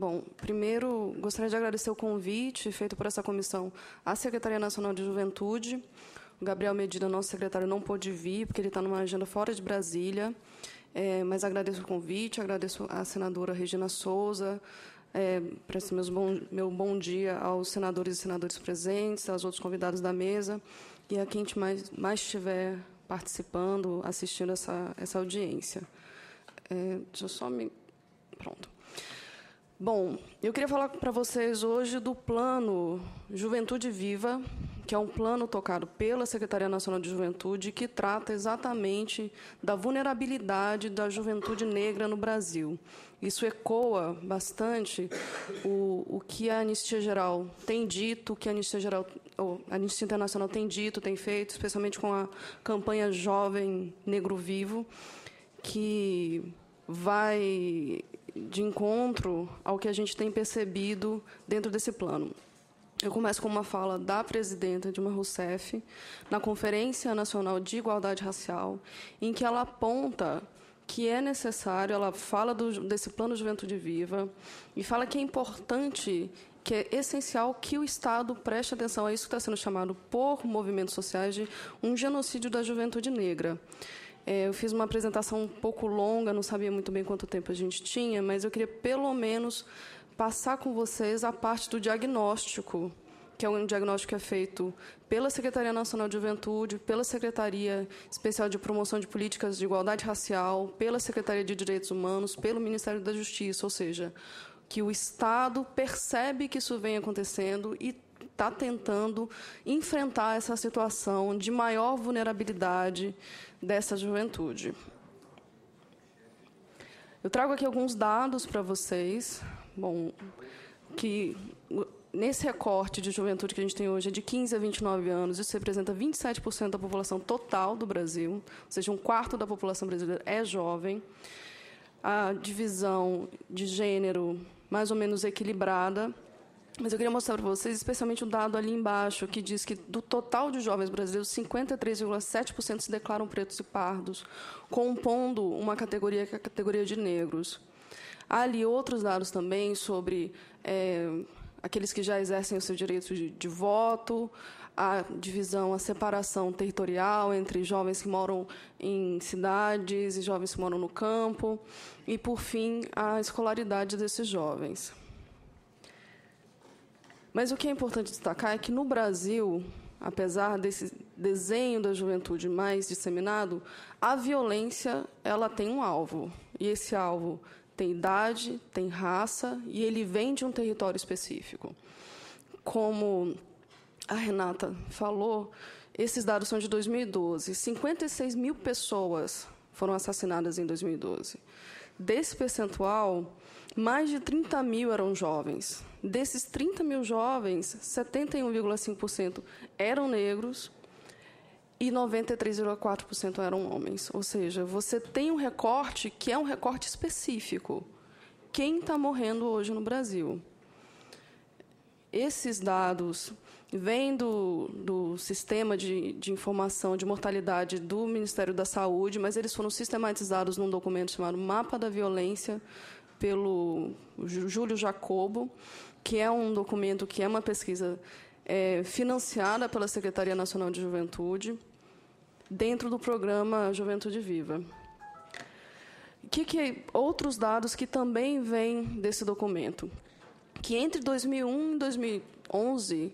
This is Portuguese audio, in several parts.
Bom, primeiro, gostaria de agradecer o convite feito por essa comissão à Secretaria Nacional de Juventude. O Gabriel Medina, nosso secretário, não pôde vir, porque ele está numa agenda fora de Brasília, mas agradeço o convite, agradeço à senadora Regina Souza, presto meu bom dia aos senadores e senadoras presentes, aos outros convidados da mesa e a quem mais estiver participando, assistindo essa audiência. Deixa eu só me... Pronto. Bom, eu queria falar para vocês hoje do plano Juventude Viva, que é um plano tocado pela Secretaria Nacional de Juventude, que trata exatamente da vulnerabilidade da juventude negra no Brasil. Isso ecoa bastante o que a Anistia Geral tem dito, o que a Anistia Internacional tem dito, tem feito, especialmente com a campanha Jovem Negro Vivo, que vai de encontro ao que a gente tem percebido dentro desse plano. Eu começo com uma fala da presidenta Dilma Rousseff, na Conferência Nacional de Igualdade Racial, em que ela aponta que é necessário, ela fala desse plano Juventude Viva, e fala que é importante, que é essencial que o Estado preste atenção a isso que está sendo chamado por movimentos sociais de um genocídio da juventude negra. Eu fiz uma apresentação um pouco longa, não sabia muito bem quanto tempo a gente tinha, mas eu queria, pelo menos, passar com vocês a parte do diagnóstico, que é um diagnóstico que é feito pela Secretaria Nacional de Juventude, pela Secretaria Especial de Promoção de Políticas de Igualdade Racial, pela Secretaria de Direitos Humanos, pelo Ministério da Justiça, ou seja, que o Estado percebe que isso vem acontecendo e está tentando enfrentar essa situação de maior vulnerabilidade dessa juventude. Eu trago aqui alguns dados para vocês. Bom, que nesse recorte de juventude que a gente tem hoje é de 15 a 29 anos, isso representa 27% da população total do Brasil, ou seja, um quarto da população brasileira é jovem. A divisão de gênero mais ou menos equilibrada. Mas eu queria mostrar para vocês, especialmente o dado ali embaixo, que diz que, do total de jovens brasileiros, 53,7% se declaram pretos e pardos, compondo uma categoria que é a categoria de negros. Há ali outros dados também sobre aqueles que já exercem o seu direito de voto, a divisão, a separação territorial entre jovens que moram em cidades e jovens que moram no campo, e, por fim, a escolaridade desses jovens. Mas o que é importante destacar é que, no Brasil, apesar desse desenho da juventude mais disseminado, a violência ela tem um alvo. E esse alvo tem idade, tem raça, e ele vem de um território específico. Como a Renata falou, esses dados são de 2012. 56 mil pessoas foram assassinadas em 2012. Desse percentual, mais de 30 mil eram jovens. Desses 30 mil jovens, 71,5% eram negros e 93,4% eram homens. Ou seja, você tem um recorte que é um recorte específico. Quem está morrendo hoje no Brasil? Esses dados vêm do sistema de informação de mortalidade do Ministério da Saúde, mas eles foram sistematizados num documento chamado Mapa da Violência, pelo Júlio Jacobo, que é um documento que é uma pesquisa financiada pela Secretaria Nacional de Juventude, dentro do programa Juventude Viva. Outros dados que também vêm desse documento? Que entre 2001 e 2011,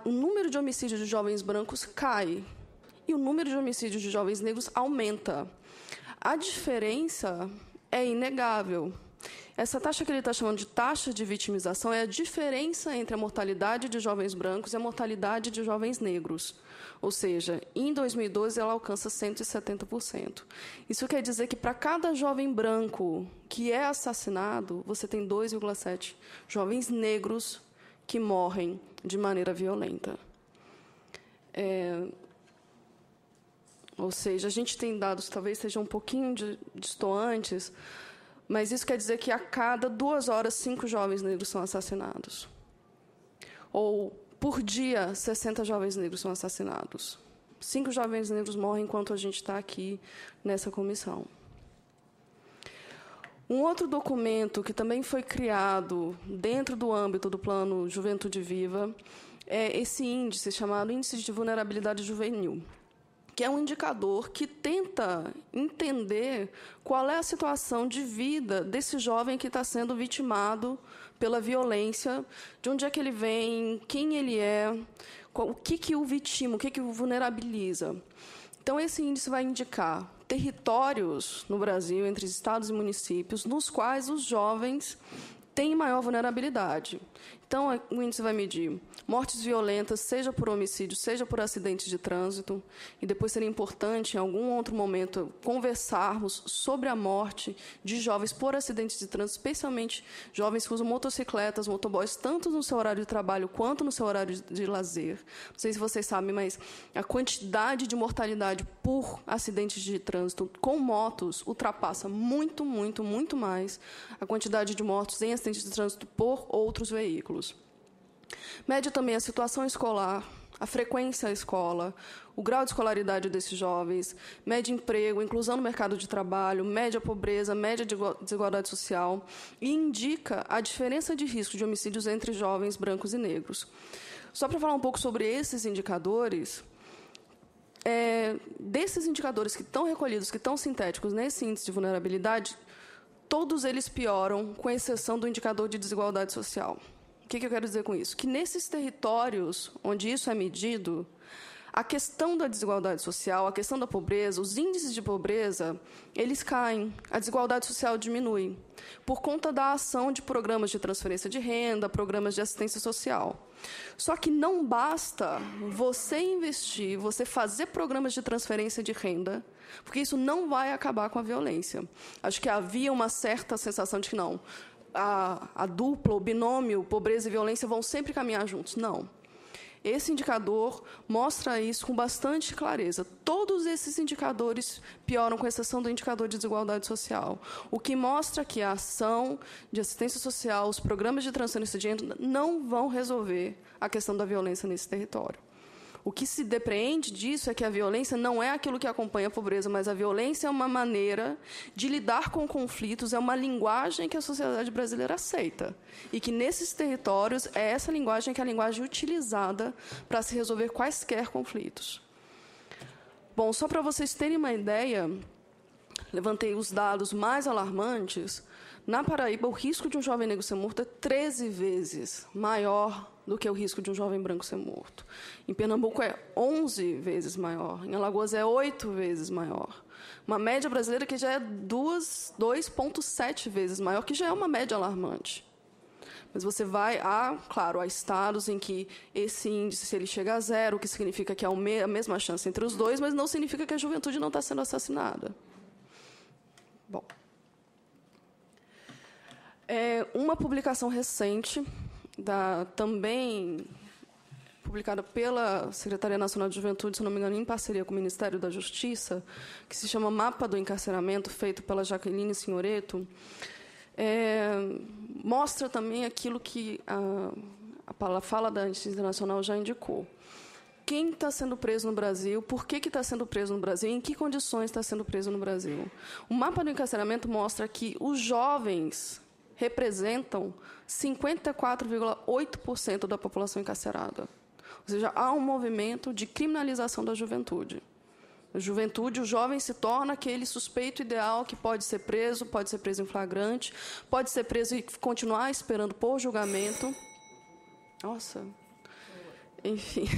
o número de homicídios de jovens brancos cai e o número de homicídios de jovens negros aumenta. A diferença é inegável. Essa taxa que ele está chamando de taxa de vitimização é a diferença entre a mortalidade de jovens brancos e a mortalidade de jovens negros. Ou seja, em 2012, ela alcança 170%. Isso quer dizer que, para cada jovem branco que é assassinado, você tem 2,7 jovens negros que morrem de maneira violenta. Ou seja, a gente tem dados que talvez sejam um pouquinho distantes, mas isso quer dizer que a cada 2 horas, 5 jovens negros são assassinados. Ou, por dia, 60 jovens negros são assassinados. 5 jovens negros morrem enquanto a gente está aqui nessa comissão. Um outro documento que também foi criado dentro do âmbito do Plano Juventude Viva é esse índice chamado Índice de Vulnerabilidade Juvenil, que é um indicador que tenta entender qual é a situação de vida desse jovem que está sendo vitimado pela violência, de onde é que ele vem, quem ele é, o que o vitima, o que o vulnerabiliza. Então, esse índice vai indicar territórios no Brasil, entre estados e municípios, nos quais os jovens têm maior vulnerabilidade. Então, o índice vai medir mortes violentas, seja por homicídio, seja por acidentes de trânsito, e depois seria importante, em algum outro momento, conversarmos sobre a morte de jovens por acidentes de trânsito, especialmente jovens que usam motocicletas, motoboys, tanto no seu horário de trabalho quanto no seu horário de lazer. Não sei se vocês sabem, mas a quantidade de mortalidade por acidentes de trânsito com motos ultrapassa muito, muito, muito mais a quantidade de mortos em acidentes de trânsito por outros veículos. Mede também a situação escolar, a frequência à escola, o grau de escolaridade desses jovens, mede emprego, inclusão no mercado de trabalho, mede a pobreza, mede a desigualdade social e indica a diferença de risco de homicídios entre jovens brancos e negros. Só para falar um pouco sobre esses indicadores, desses indicadores que estão recolhidos, que estão sintéticos nesse índice de vulnerabilidade, todos eles pioram, com exceção do indicador de desigualdade social. O que eu quero dizer com isso? Que nesses territórios onde isso é medido, a questão da desigualdade social, a questão da pobreza, os índices de pobreza, eles caem, a desigualdade social diminui, por conta da ação de programas de transferência de renda, programas de assistência social. Só que não basta você investir, você fazer programas de transferência de renda, porque isso não vai acabar com a violência. Acho que havia uma certa sensação de que não, a dupla, o binômio, pobreza e violência vão sempre caminhar juntos. Não. Esse indicador mostra isso com bastante clareza. Todos esses indicadores pioram, com exceção do indicador de desigualdade social, o que mostra que a ação de assistência social, os programas de transferência de renda não vão resolver a questão da violência nesse território. O que se depreende disso é que a violência não é aquilo que acompanha a pobreza, mas a violência é uma maneira de lidar com conflitos, é uma linguagem que a sociedade brasileira aceita. E que, nesses territórios, é essa linguagem que é a linguagem utilizada para se resolver quaisquer conflitos. Bom, só para vocês terem uma ideia, levantei os dados mais alarmantes. Na Paraíba, o risco de um jovem negro ser morto é 13 vezes maior do que o risco de um jovem branco ser morto. Em Pernambuco é 11 vezes maior. Em Alagoas é 8 vezes maior. Uma média brasileira que já é 2,7 vezes maior, que já é uma média alarmante. Mas você vai, claro, há estados em que esse índice, se ele chega a zero, o que significa que há a mesma chance entre os dois, mas não significa que a juventude não está sendo assassinada. Bom. Uma publicação recente, também publicada pela Secretaria Nacional de Juventude, se não me engano, em parceria com o Ministério da Justiça, que se chama Mapa do Encarceramento, feito pela Jaqueline Signoretto, mostra também aquilo que a fala da Anistia Internacional já indicou. Quem está sendo preso no Brasil, por que está sendo preso no Brasil, em que condições está sendo preso no Brasil. O Mapa do Encarceramento mostra que os jovens representam 54,8% da população encarcerada. Ou seja, há um movimento de criminalização da juventude. A juventude, o jovem se torna aquele suspeito ideal que pode ser preso em flagrante, pode ser preso e continuar esperando por julgamento. Nossa. Enfim.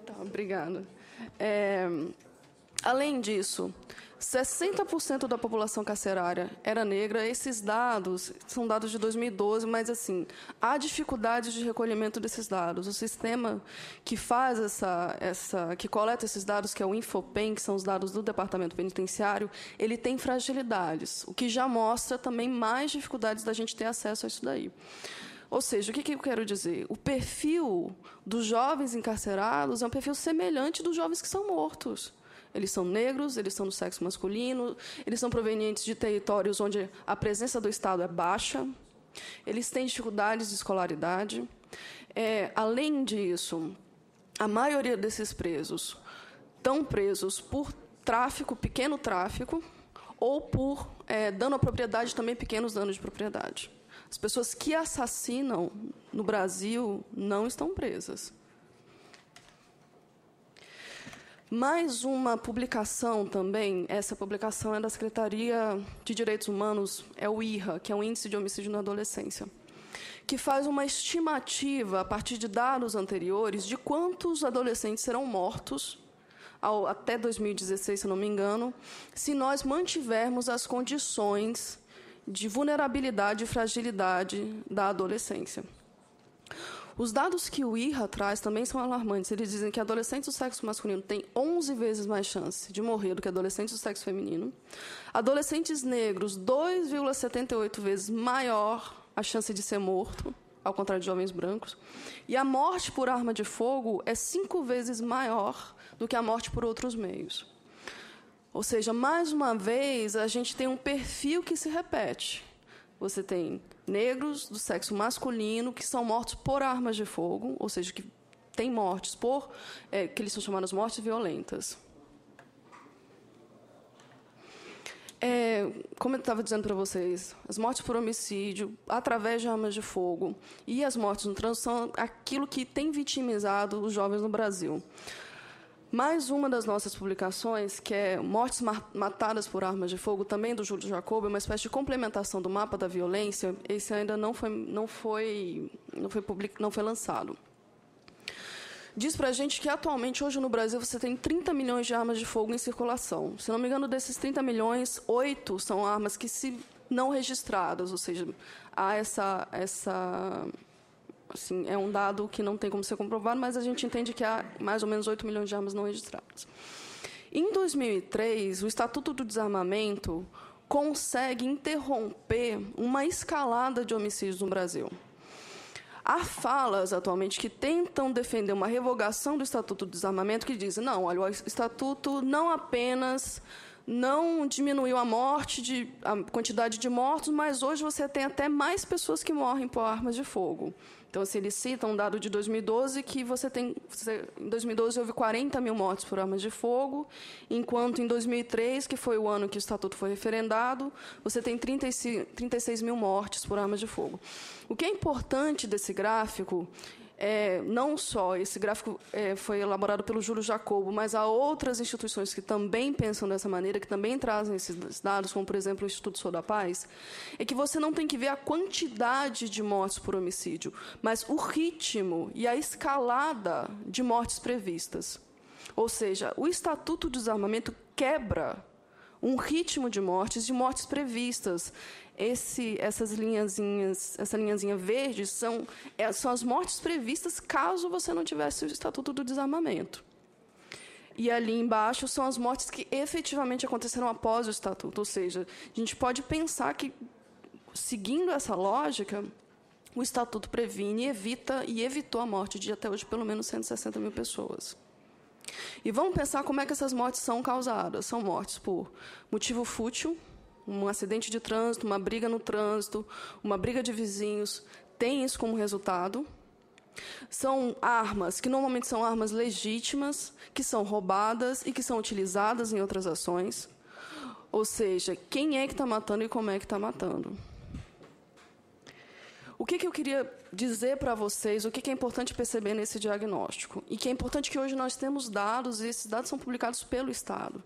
Tá, obrigada. Além disso, 60% da população carcerária era negra. Esses dados são dados de 2012, mas assim, há dificuldade de recolhimento desses dados. O sistema que faz que coleta esses dados, que é o Infopen, que são os dados do Departamento Penitenciário, ele tem fragilidades, o que já mostra também mais dificuldades da gente ter acesso a isso daí. Ou seja, o que eu quero dizer? O perfil dos jovens encarcerados é um perfil semelhante dos jovens que são mortos. Eles são negros, eles são do sexo masculino, eles são provenientes de territórios onde a presença do Estado é baixa, eles têm dificuldades de escolaridade. Além disso, a maioria desses presos estão presos por tráfico, pequeno tráfico, ou por dano à propriedade, também pequenos danos de propriedade. As pessoas que assassinam no Brasil não estão presas. Mais uma publicação também, essa publicação é da Secretaria de Direitos Humanos, é o IHA, que é o Índice de Homicídio na Adolescência, que faz uma estimativa, a partir de dados anteriores, de quantos adolescentes serão mortos até 2016, se não me engano, se nós mantivermos as condições de vulnerabilidade e fragilidade da adolescência. Os dados que o IHA traz também são alarmantes. Eles dizem que adolescentes do sexo masculino têm 11 vezes mais chance de morrer do que adolescentes do sexo feminino. Adolescentes negros, 2,78 vezes maior a chance de ser morto, ao contrário de jovens brancos. E a morte por arma de fogo é 5 vezes maior do que a morte por outros meios. Ou seja, mais uma vez, a gente tem um perfil que se repete. Você tem negros do sexo masculino que são mortos por armas de fogo, ou seja, que têm mortes por, que eles são chamadas mortes violentas. Como eu estava dizendo para vocês, as mortes por homicídio, através de armas de fogo, e as mortes no trânsito são aquilo que tem vitimizado os jovens no Brasil. Mais uma das nossas publicações, que é Mortes Matadas por Armas de Fogo, também do Júlio Jacobo, é uma espécie de complementação do mapa da violência. Esse ainda não foi lançado. Diz para a gente que, atualmente, hoje no Brasil, você tem 30 milhões de armas de fogo em circulação. Se não me engano, desses 30 milhões, 8 são armas que se não registradas, ou seja, há assim, é um dado que não tem como ser comprovado, mas a gente entende que há mais ou menos 8 milhões de armas não registradas. Em 2003, o Estatuto do Desarmamento consegue interromper uma escalada de homicídios no Brasil. Há falas, atualmente, que tentam defender uma revogação do Estatuto do Desarmamento, que dizem, não, olha, o Estatuto não apenas não diminuiu a quantidade de mortos, mas hoje você tem até mais pessoas que morrem por armas de fogo. Então, assim, eles citam um dado de 2012, que em 2012 houve 40 mil mortes por armas de fogo, enquanto em 2003, que foi o ano que o Estatuto foi referendado, você tem 36 mil mortes por armas de fogo. O que é importante desse gráfico não só esse gráfico foi elaborado pelo Júlio Jacobo, mas há outras instituições que também pensam dessa maneira, que também trazem esses dados, como, por exemplo, o Instituto Sou da Paz, é que você não tem que ver a quantidade de mortes por homicídio, mas o ritmo e a escalada de mortes previstas. Ou seja, o Estatuto do Desarmamento quebra um ritmo de mortes previstas. Essa linhazinha verde são as mortes previstas caso você não tivesse o Estatuto do Desarmamento. E ali embaixo são as mortes que efetivamente aconteceram após o Estatuto. Ou seja, a gente pode pensar que, seguindo essa lógica, o Estatuto previne e evitou a morte de, até hoje, pelo menos 160 mil pessoas. E vamos pensar como é que essas mortes são causadas. São mortes por motivo fútil, um acidente de trânsito, uma briga no trânsito, uma briga de vizinhos, tem isso como resultado. São armas, que normalmente são armas legítimas, que são roubadas e que são utilizadas em outras ações. Ou seja, quem é que está matando e como é que está matando. O que eu queria dizer para vocês, o que é importante perceber nesse diagnóstico, e que é importante que hoje nós temos dados, e esses dados são publicados pelo Estado,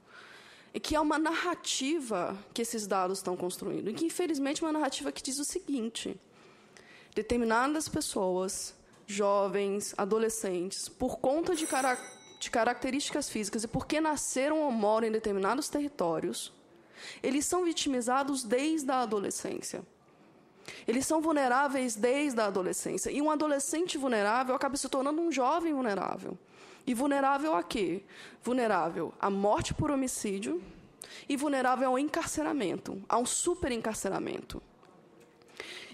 é que há uma narrativa que esses dados estão construindo, e que, infelizmente, é uma narrativa que diz o seguinte: determinadas pessoas, jovens, adolescentes, por conta de características físicas e porque nasceram ou moram em determinados territórios, eles são vitimizados desde a adolescência. Eles são vulneráveis desde a adolescência. E um adolescente vulnerável acaba se tornando um jovem vulnerável. E vulnerável a quê? Vulnerável à morte por homicídio e vulnerável ao encarceramento, a um superencarceramento.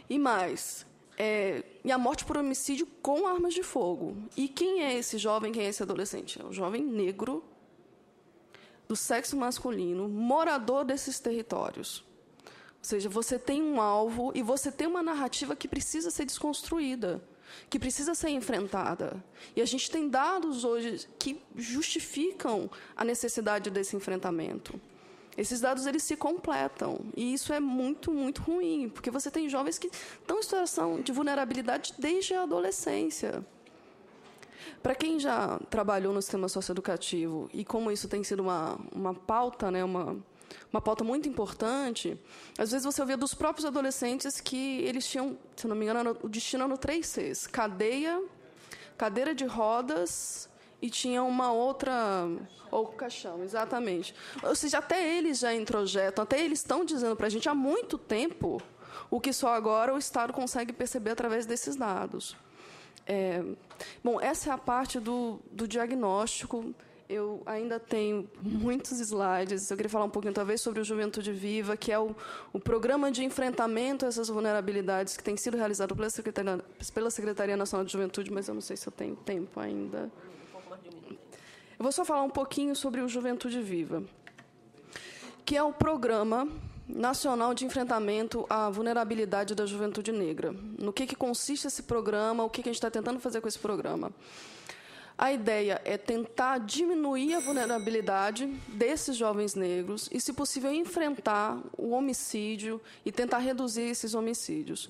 E mais, e a morte por homicídio com armas de fogo. E quem é esse jovem, quem é esse adolescente? É um jovem negro, do sexo masculino, morador desses territórios. Ou seja, você tem um alvo e você tem uma narrativa que precisa ser desconstruída, que precisa ser enfrentada. E a gente tem dados hoje que justificam a necessidade desse enfrentamento. Esses dados eles se completam, e isso é muito, muito ruim, porque você tem jovens que estão em situação de vulnerabilidade desde a adolescência. Para quem já trabalhou no sistema socioeducativo, e como isso tem sido uma pauta, né, uma pauta muito importante, às vezes você ouvia dos próprios adolescentes que eles tinham, se não me engano, o destino no 3 Cs: cadeira de rodas e tinha uma outra... Ou caixão, exatamente. Ou seja, até eles já introjetam, até eles estão dizendo para a gente há muito tempo o que só agora o Estado consegue perceber através desses dados. Bom, essa é a parte do diagnóstico. Eu ainda tenho muitos slides. Eu queria falar um pouquinho, talvez, sobre o Juventude Viva, que é o programa de enfrentamento a essas vulnerabilidades que tem sido realizado pela Secretaria Nacional de Juventude, mas eu não sei se eu tenho tempo ainda. Eu vou só falar um pouquinho sobre o Juventude Viva, que é o Programa Nacional de Enfrentamento à Vulnerabilidade da Juventude Negra. No que consiste esse programa, o que a gente está tentando fazer com esse programa? A ideia é tentar diminuir a vulnerabilidade desses jovens negros e, se possível, enfrentar o homicídio e tentar reduzir esses homicídios.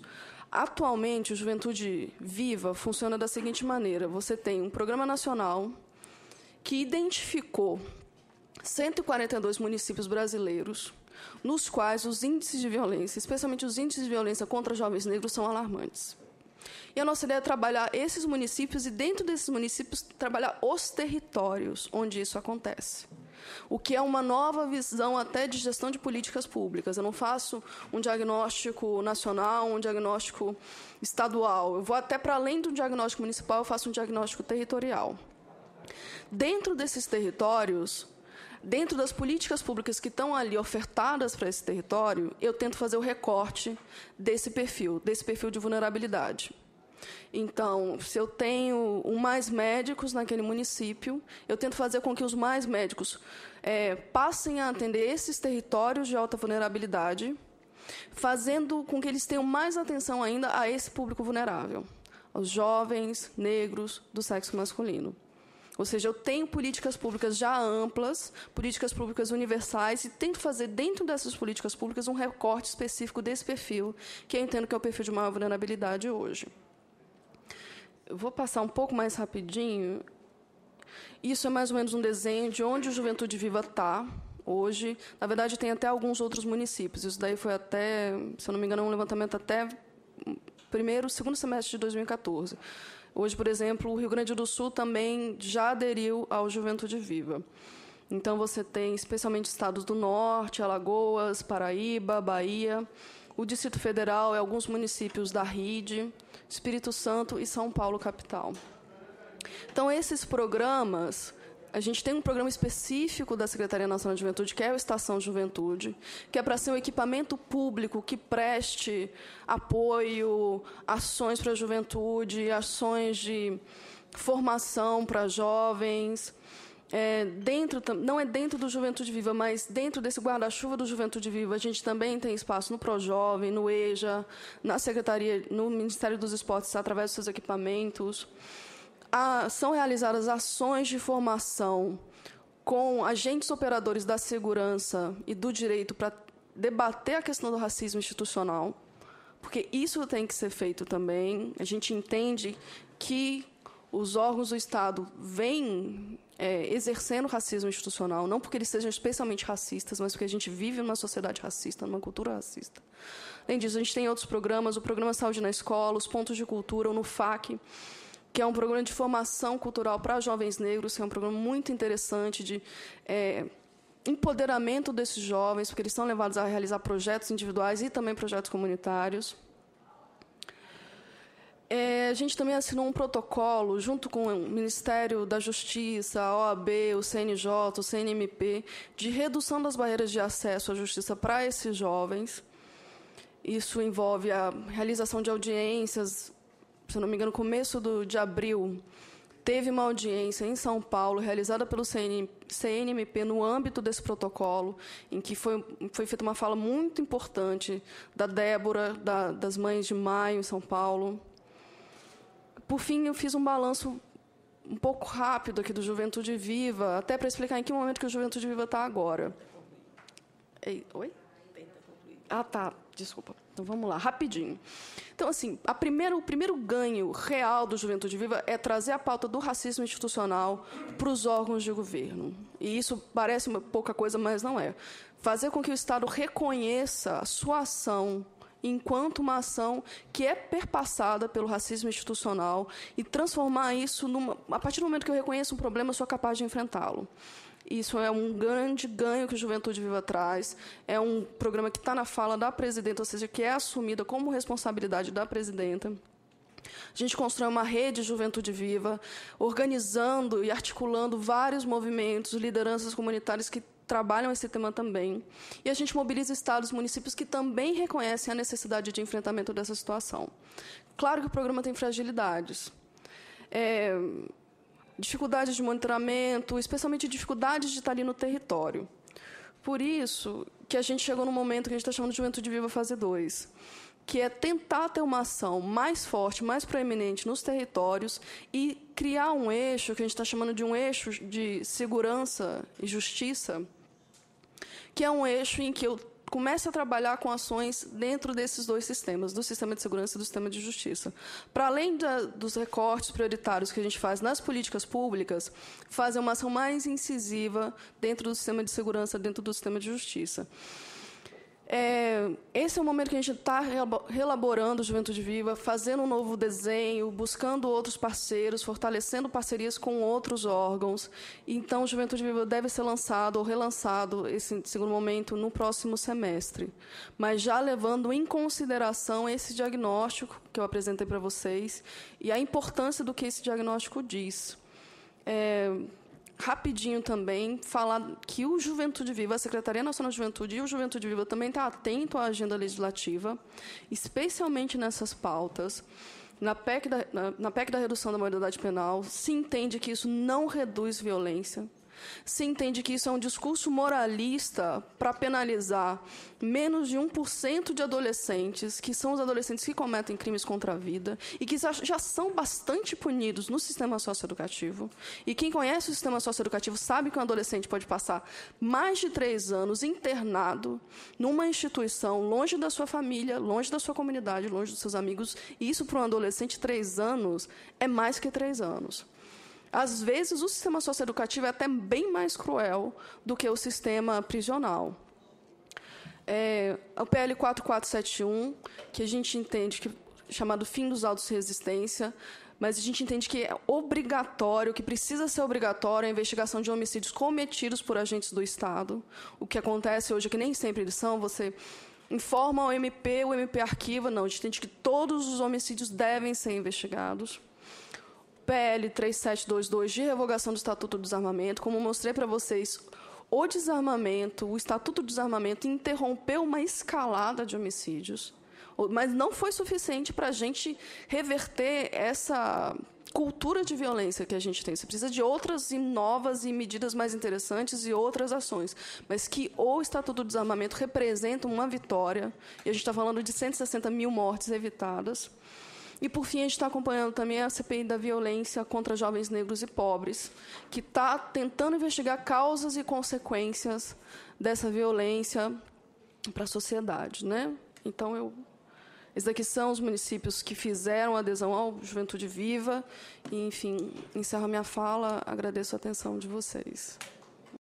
Atualmente, o Juventude Viva funciona da seguinte maneira: você tem um programa nacional que identificou 142 municípios brasileiros, nos quais os índices de violência, especialmente os índices de violência contra jovens negros, são alarmantes. E a nossa ideia é trabalhar esses municípios e, dentro desses municípios, trabalhar os territórios onde isso acontece. O que é uma nova visão até de gestão de políticas públicas. Eu não faço um diagnóstico nacional, um diagnóstico estadual. Eu vou até para além do diagnóstico municipal, eu faço um diagnóstico territorial. Dentro desses territórios, dentro das políticas públicas que estão ali ofertadas para esse território, eu tento fazer o recorte desse perfil de vulnerabilidade. Então, se eu tenho mais médicos naquele município, eu tento fazer com que os mais médicos passem a atender esses territórios de alta vulnerabilidade, fazendo com que eles tenham mais atenção ainda a esse público vulnerável, aos jovens negros do sexo masculino. Ou seja, eu tenho políticas públicas já amplas, políticas públicas universais, e tento fazer, dentro dessas políticas públicas, um recorte específico desse perfil, que eu entendo que é o perfil de maior vulnerabilidade hoje. Eu vou passar um pouco mais rapidinho. Isso é mais ou menos um desenho de onde o Juventude Viva está hoje. Na verdade, tem até alguns outros municípios. Isso daí foi até, se eu não me engano, um levantamento até segundo semestre de 2014. Hoje, por exemplo, o Rio Grande do Sul também já aderiu ao Juventude Viva. Então, você tem especialmente estados do Norte, Alagoas, Paraíba, Bahia, o Distrito Federal e alguns municípios da RID, Espírito Santo e São Paulo, capital. Então, esses programas... A gente tem um programa específico da Secretaria Nacional de Juventude, que é a Estação Juventude, que é para ser um equipamento público que preste apoio, ações para a juventude, ações de formação para jovens. Não é dentro do Juventude Viva, mas dentro desse guarda-chuva do Juventude Viva, a gente também tem espaço no ProJovem, no EJA, na Secretaria, no Ministério dos Esportes, através dos seus equipamentos. São realizadas ações de formação com agentes operadores da segurança e do direito para debater a questão do racismo institucional, porque isso tem que ser feito também. A gente entende que os órgãos do Estado vêm exercendo racismo institucional, não porque eles sejam especialmente racistas, mas porque a gente vive numa sociedade racista, numa cultura racista. Além disso, a gente tem outros programas, o Programa Saúde na Escola, os Pontos de Cultura, o NUFAC, que é um programa de formação cultural para jovens negros, que é um programa muito interessante de empoderamento desses jovens, porque eles são levados a realizar projetos individuais e também projetos comunitários. A gente também assinou um protocolo, junto com o Ministério da Justiça, a OAB, o CNJ, o CNMP, de redução das barreiras de acesso à justiça para esses jovens. Isso envolve a realização de audiências. Se não me engano, no começo de abril, teve uma audiência em São Paulo, realizada pelo CNMP, no âmbito desse protocolo, em que foi feita uma fala muito importante da Débora, das Mães de Maio, em São Paulo. Por fim, eu fiz um balanço um pouco rápido aqui do Juventude Viva, até para explicar em que momento que o Juventude Viva está agora. Oi? Ah, tá. Desculpa. Então, vamos lá, rapidinho. Então, assim, o primeiro ganho real do Juventude Viva é trazer a pauta do racismo institucional para os órgãos de governo. E isso parece pouca coisa, mas não é. Fazer com que o Estado reconheça a sua ação enquanto uma ação que é perpassada pelo racismo institucional e transformar isso a partir do momento que eu reconheço um problema, eu sou capaz de enfrentá-lo. Isso é um grande ganho que o Juventude Viva traz. É um programa que está na fala da presidenta, ou seja, que é assumida como responsabilidade da presidenta. A gente constrói uma rede Juventude Viva, organizando e articulando vários movimentos, lideranças comunitárias que trabalham esse tema também. E a gente mobiliza estados e municípios que também reconhecem a necessidade de enfrentamento dessa situação. Claro que o programa tem fragilidades. Dificuldades de monitoramento, especialmente dificuldades de estar ali no território. Por isso que a gente chegou no momento que a gente está chamando de Juventude Viva Fase 2, que é tentar ter uma ação mais forte, mais proeminente nos territórios e criar um eixo, que a gente está chamando de um eixo de segurança e justiça, que é um eixo em que eu comece a trabalhar com ações dentro desses dois sistemas, do sistema de segurança e do sistema de justiça. Para além dos recortes prioritários que a gente faz nas políticas públicas, fazer uma ação mais incisiva dentro do sistema de segurança, dentro do sistema de justiça. Esse é o momento que a gente está reelaborando o Juventude Viva, fazendo um novo desenho, buscando outros parceiros, fortalecendo parcerias com outros órgãos. Então, o Juventude Viva deve ser lançado ou relançado, esse segundo momento, no próximo semestre. Mas já levando em consideração esse diagnóstico que eu apresentei para vocês e a importância do que esse diagnóstico diz. Rapidinho também, falar que o Juventude Viva, a Secretaria Nacional de Juventude e o Juventude Viva também está atento à agenda legislativa, especialmente nessas pautas. Na PEC da redução da maioridade penal, se entende que isso não reduz violência, se entende que isso é um discurso moralista para penalizar menos de 1% de adolescentes, que são os adolescentes que cometem crimes contra a vida e que já são bastante punidos no sistema socioeducativo. E quem conhece o sistema socioeducativo sabe que um adolescente pode passar mais de 3 anos internado numa instituição, longe da sua família, longe da sua comunidade, longe dos seus amigos. E isso, para um adolescente, 3 anos é mais que 3 anos. Às vezes, o sistema socioeducativo é até bem mais cruel do que o sistema prisional. O PL 4471, que a gente entende que chamado fim dos autos de resistência, mas a gente entende que é obrigatório, que precisa ser obrigatório a investigação de homicídios cometidos por agentes do Estado. O que acontece hoje é que nem sempre eles são, você informa o MP arquiva. Não, a gente entende que todos os homicídios devem ser investigados. PL 3722, de revogação do Estatuto do Desarmamento. Como mostrei para vocês, o desarmamento, o Estatuto do Desarmamento interrompeu uma escalada de homicídios, mas não foi suficiente para a gente reverter essa cultura de violência que a gente tem. Você precisa de outras e novas e medidas mais interessantes e outras ações, mas que o Estatuto do Desarmamento representa uma vitória, e a gente está falando de 160 mil mortes evitadas. E, por fim, a gente está acompanhando também a CPI da violência contra jovens negros e pobres, que está tentando investigar causas e consequências dessa violência para a sociedade, né? Então, esses aqui são os municípios que fizeram adesão ao Juventude Viva. E, enfim, encerro a minha fala. Agradeço a atenção de vocês.